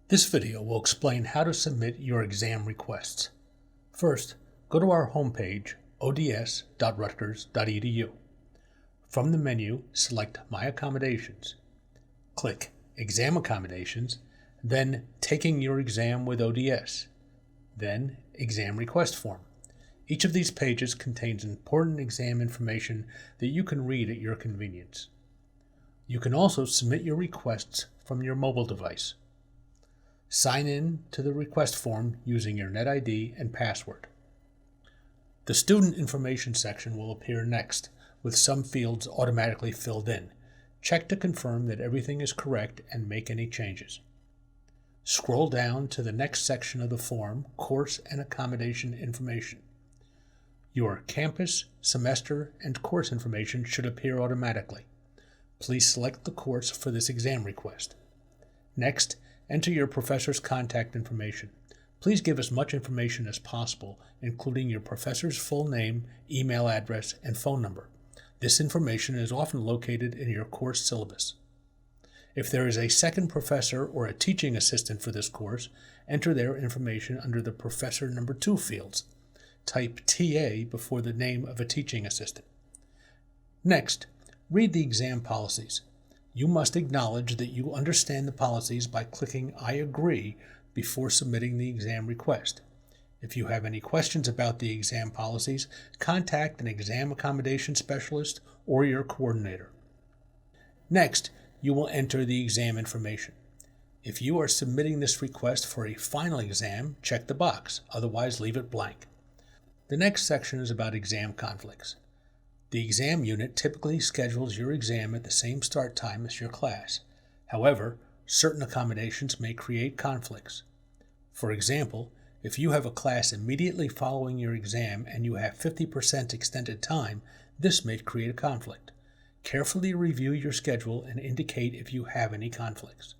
This video will explain how to submit your exam requests. First, go to our homepage, ods.rutgers.edu. From the menu, select My Accommodations. Click Exam Accommodations, then Taking Your Exam with ODS, then Exam Request Form. Each of these pages contains important exam information that you can read at your convenience. You can also submit your requests from your mobile device. Sign in to the request form using your NetID and password. The student information section will appear next, with some fields automatically filled in. Check to confirm that everything is correct and make any changes. Scroll down to the next section of the form, Course and Accommodation Information. Your campus, semester, and course information should appear automatically. Please select the course for this exam request. Next, enter your professor's contact information. Please give as much information as possible, including your professor's full name, email address, and phone number. This information is often located in your course syllabus. If there is a second professor or a teaching assistant for this course, enter their information under the Professor Number 2 fields. Type TA before the name of a teaching assistant. Next, read the exam policies. You must acknowledge that you understand the policies by clicking I agree before submitting the exam request. If you have any questions about the exam policies, contact an exam accommodation specialist or your coordinator. Next, you will enter the exam information. If you are submitting this request for a final exam, check the box, otherwise leave it blank. The next section is about exam conflicts. The exam unit typically schedules your exam at the same start time as your class. However, certain accommodations may create conflicts. For example, if you have a class immediately following your exam and you have 50% extended time, this may create a conflict. Carefully review your schedule and indicate if you have any conflicts.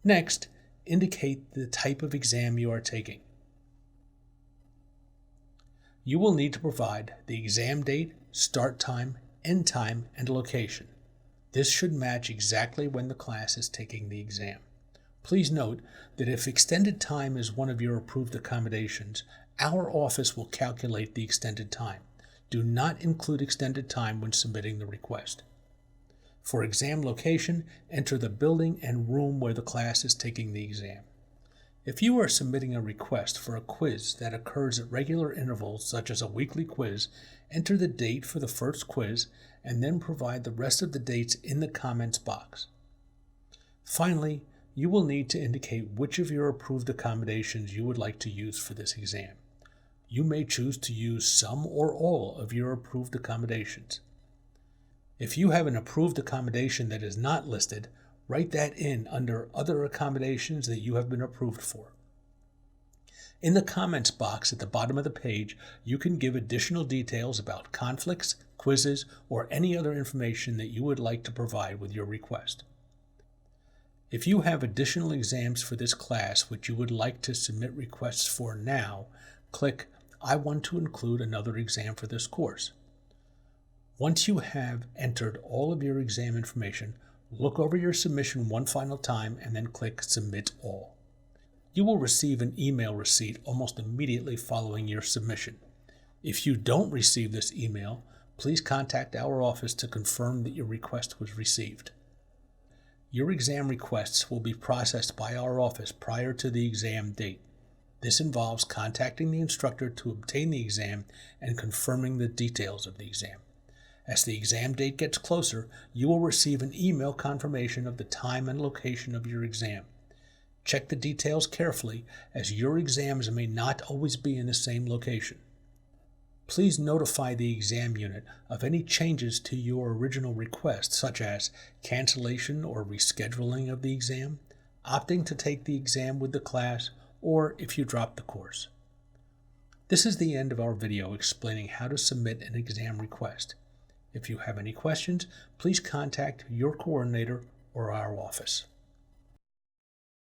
Next, indicate the type of exam you are taking. You will need to provide the exam date, start time, end time, and location. This should match exactly when the class is taking the exam. Please note that if extended time is one of your approved accommodations, our office will calculate the extended time. Do not include extended time when submitting the request. For exam location, enter the building and room where the class is taking the exam. If you are submitting a request for a quiz that occurs at regular intervals, such as a weekly quiz, enter the date for the first quiz and then provide the rest of the dates in the comments box. Finally, you will need to indicate which of your approved accommodations you would like to use for this exam. You may choose to use some or all of your approved accommodations. If you have an approved accommodation that is not listed, write that in under other accommodations that you have been approved for. In the comments box at the bottom of the page, you can give additional details about conflicts, quizzes, or any other information that you would like to provide with your request. If you have additional exams for this class which you would like to submit requests for now, click I want to include another exam for this course. Once you have entered all of your exam information, look over your submission one final time and then click Submit All. You will receive an email receipt almost immediately following your submission. If you don't receive this email, please contact our office to confirm that your request was received. Your exam requests will be processed by our office prior to the exam date. This involves contacting the instructor to obtain the exam and confirming the details of the exam. As the exam date gets closer, you will receive an email confirmation of the time and location of your exam. Check the details carefully, as your exams may not always be in the same location. Please notify the exam unit of any changes to your original request, such as cancellation or rescheduling of the exam, opting to take the exam with the class, or if you drop the course. This is the end of our video explaining how to submit an exam request. If you have any questions, please contact your coordinator or our office.